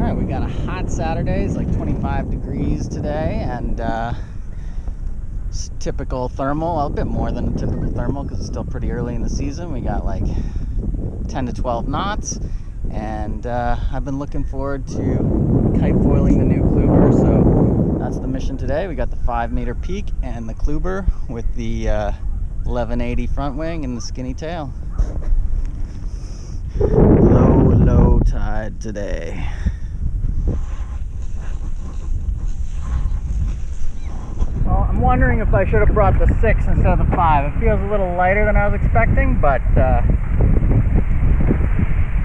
Alright, we got a hot Saturday. It's like 25 degrees today, and typical thermal, well, a bit more than a typical thermal because it's still pretty early in the season. We got like 10 to 12 knots, and I've been looking forward to kite foiling the new Kluber, so that's the mission today. We got the 5-meter peak and the Kluber with the 1180 front wing and the skinny tail. Low tide today. Well, I'm wondering if I should have brought the 6 instead of the 5. It feels a little lighter than I was expecting, but it's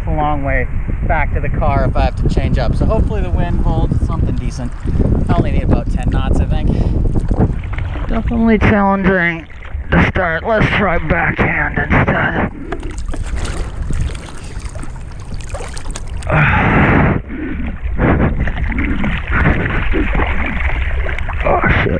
a long way back to the car if I have to change up. So hopefully the wind holds something decent. I only need about 10 knots, I think. Definitely challenging to start. Let's try backhand instead. Oh shit.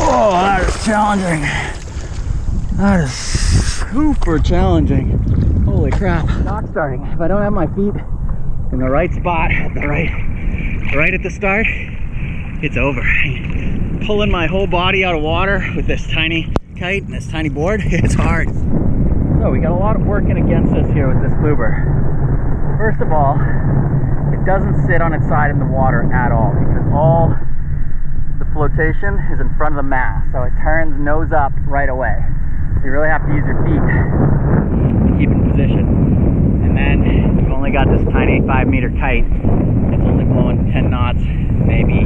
Oh, that is challenging. That is super challenging. Holy crap. Not starting. If I don't have my feet in the right spot, right at the start, it's over. Pulling my whole body out of water with this tiny kite and this tiny board, it's hard. So we got a lot of working against us here with this Kluber. First of all, it doesn't sit on its side in the water at all because all the flotation is in front of the mast, so it turns nose up right away. You really have to use your feet to keep in position. And then you've only got this tiny 5-meter kite. It's only blowing 10 knots, maybe.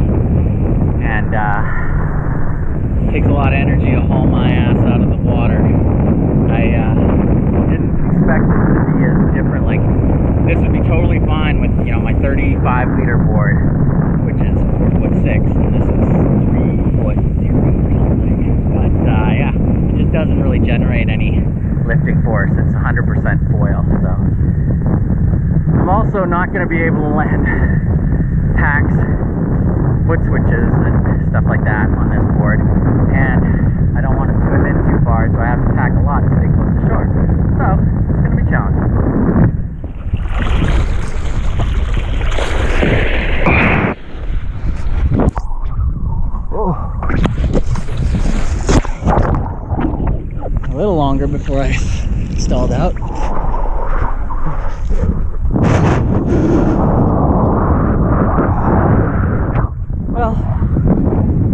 And it takes a lot of energy to haul my ass out of the water. I didn't expect it to be as different. Like, this would be totally fine with, you know, my 35-liter board, which is 4'6", and this is 3'0" or something. But yeah, it just doesn't really generate any lifting force. It's 100% foil, so I'm also not going to be able to land tacks, foot switches, and stuff like that on this board, and I don't want to swim in too far, so I have to tack a lot to stay close to shore. So it's going to be challenging. A little longer before I stalled out. Well,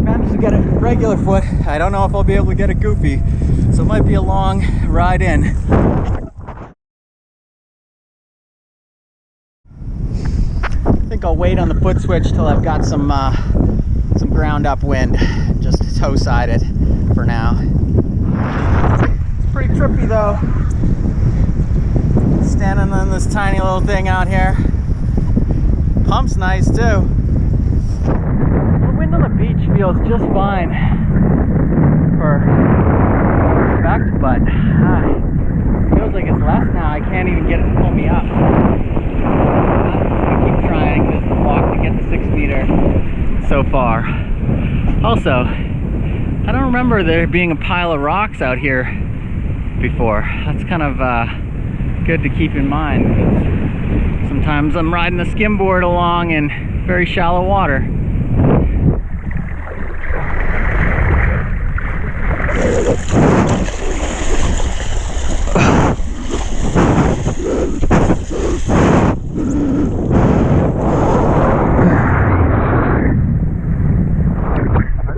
managed to get a regular foot. I don't know if I'll be able to get a goofy, so it might be a long ride in. I think I'll wait on the foot switch till I've got some ground up wind, just toe sided for now. Pretty trippy though, standing on this tiny little thing out here. Pump's nice too. The wind on the beach feels just fine for respect, but it feels like it's less now. I can't even get it to pull me up. I keep trying to walk to get the 6-meter so far. Also, I don't remember there being a pile of rocks out here before. That's kind of good to keep in mind, because sometimes I'm riding the skimboard along in very shallow water.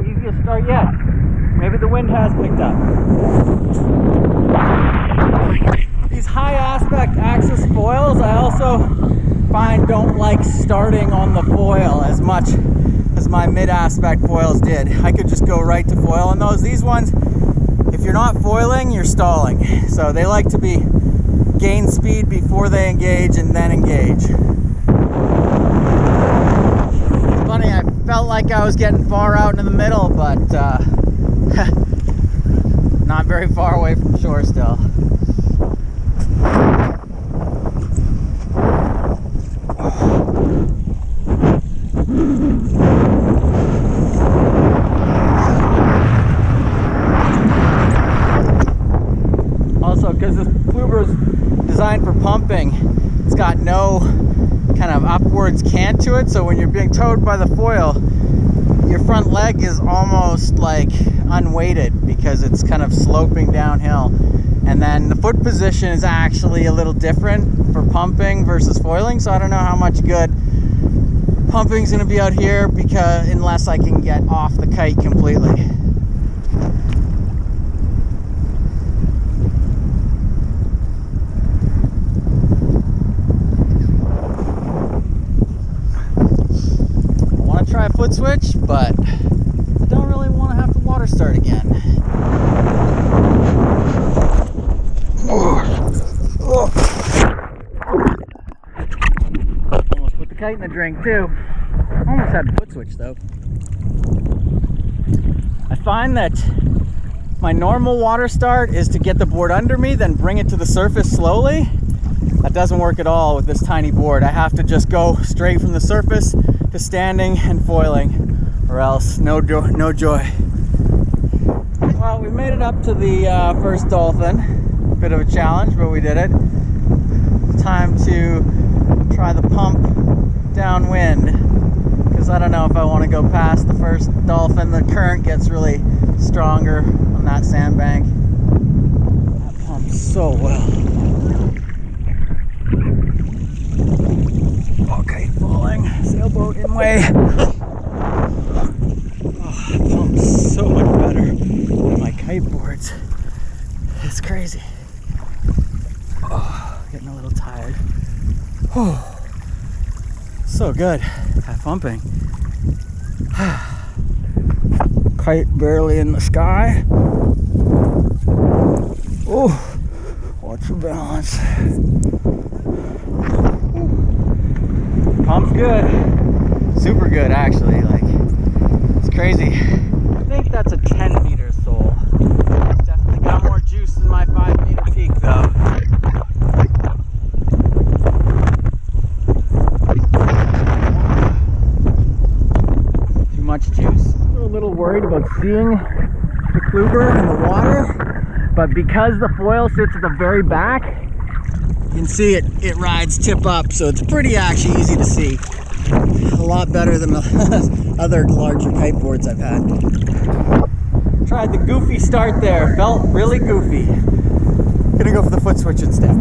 Easiest start yet. Maybe the wind has picked up. These high aspect axis foils I also find don't like starting on the foil as much as my mid aspect foils did. I could just go right to foil on those. These ones, if you're not foiling, you're stalling. So they like to be gain speed before they engage and then engage. It's funny, I've Felt like I was getting far out in the middle, but not very far away from shore still. Also, because this Kluber's designed for pumping, it's got no kind of upwards cant to it, so when you're being towed by the foil, your front leg is almost like unweighted because it's kind of sloping downhill. And then the foot position is actually a little different for pumping versus foiling, so I don't know how much good pumping's going to be out here, because unless I can get off the kite completely. Try a foot switch, but I don't really want to have to water start again. Almost put the kite in the drink too. Almost had a foot switch though. I find that my normal water start is to get the board under me, then bring it to the surface slowly. That doesn't work at all with this tiny board. I have to just go straight from the surface to standing and foiling, or else no joy. Well, we made it up to the first dolphin. Bit of a challenge, but we did it. Time to try the pump downwind, because I don't know if I want to go past the first dolphin. The current gets really stronger on that sandbank. That pumps so well. Okay, falling. Sailboat in way. Oh, it pumps so much better than my kite boards. It's crazy. Oh, getting a little tired. Oh, so good at pumping. Kite barely in the sky. Oh, watch your balance. Pump's good, super good actually. Like, it's crazy. I think that's a 10-meter sole. It's definitely got more juice than my 5-meter peak though. Too much juice. A little worried about seeing the Kluber in the water, but because the foil sits at the very back, you can see it rides tip up, so it's pretty actually easy to see. A lot better than the other larger kite boards I've had. Tried the goofy start there, felt really goofy. Gonna go for the foot switch instead.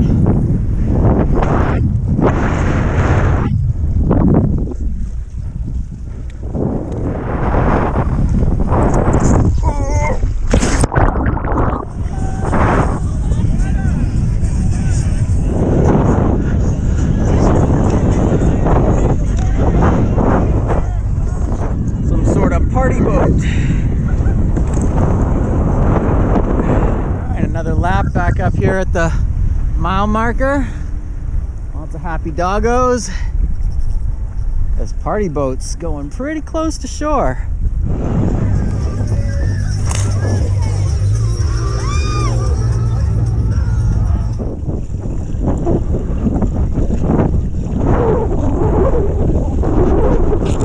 Party boat. Alright, another lap back up here at the mile marker. Lots of happy doggos. This party boat's going pretty close to shore.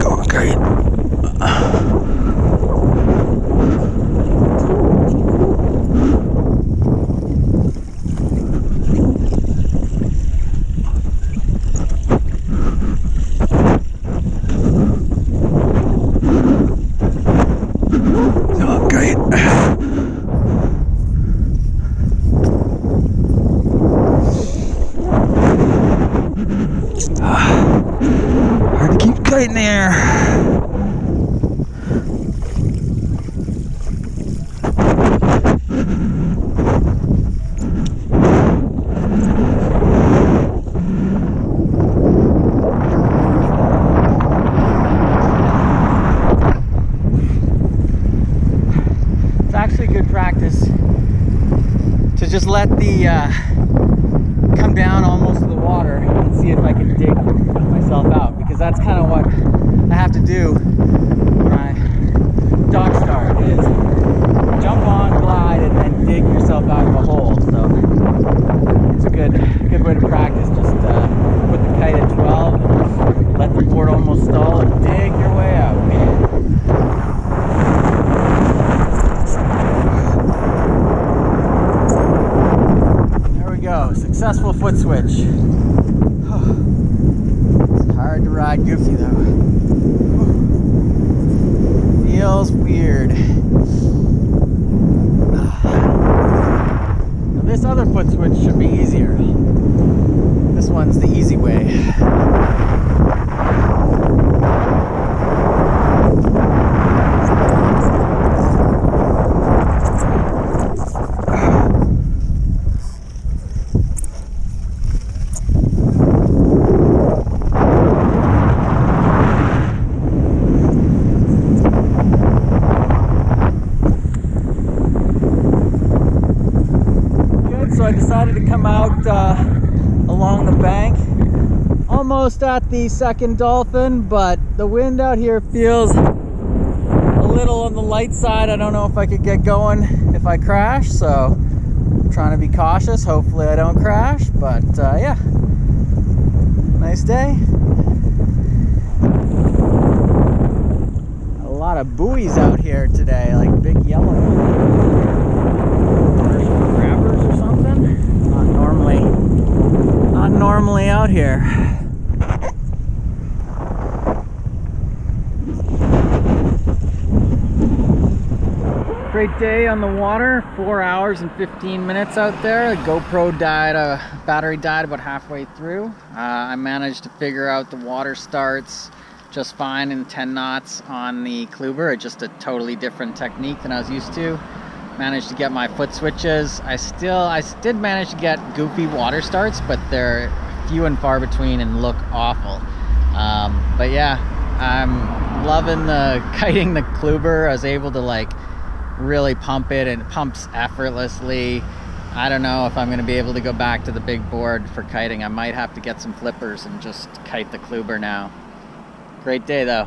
Going great. Hard to keep kite in the air. It's actually good practice to just let the come down almost to the water and see if I can dig myself out, because because that's kind of what I have to do when I dock start, is jump on, glide, and then dig yourself out of a hole. So it's a good way to practice. Just put the kite at 12, let the board almost stall, and dig your way out. There we go, successful foot switch. It's hard to ride goofy though. Feels weird. Now this other foot switch should be easier. This one's the easy way. So I decided to come out along the bank, almost at the second dolphin, but the wind out here feels a little on the light side. I don't know if I could get going if I crash, so I'm trying to be cautious. Hopefully I don't crash, but yeah, nice day. A lot of buoys out here today, like big yellow ones. Not normally out here. Great day on the water, 4 hours and 15 minutes out there. The GoPro died, battery died about halfway through. I managed to figure out the water starts just fine in 10 knots on the Kluber. Just a totally different technique than I was used to. Managed to get my foot switches. I did manage to get goofy water starts, but they're few and far between and look awful. But yeah, I'm loving the kiting the Kluber. I was able to like really pump it, and it pumps effortlessly. I don't know if I'm going to be able to go back to the big board for kiting. I might have to get some flippers and just kite the Kluber now. Great day though.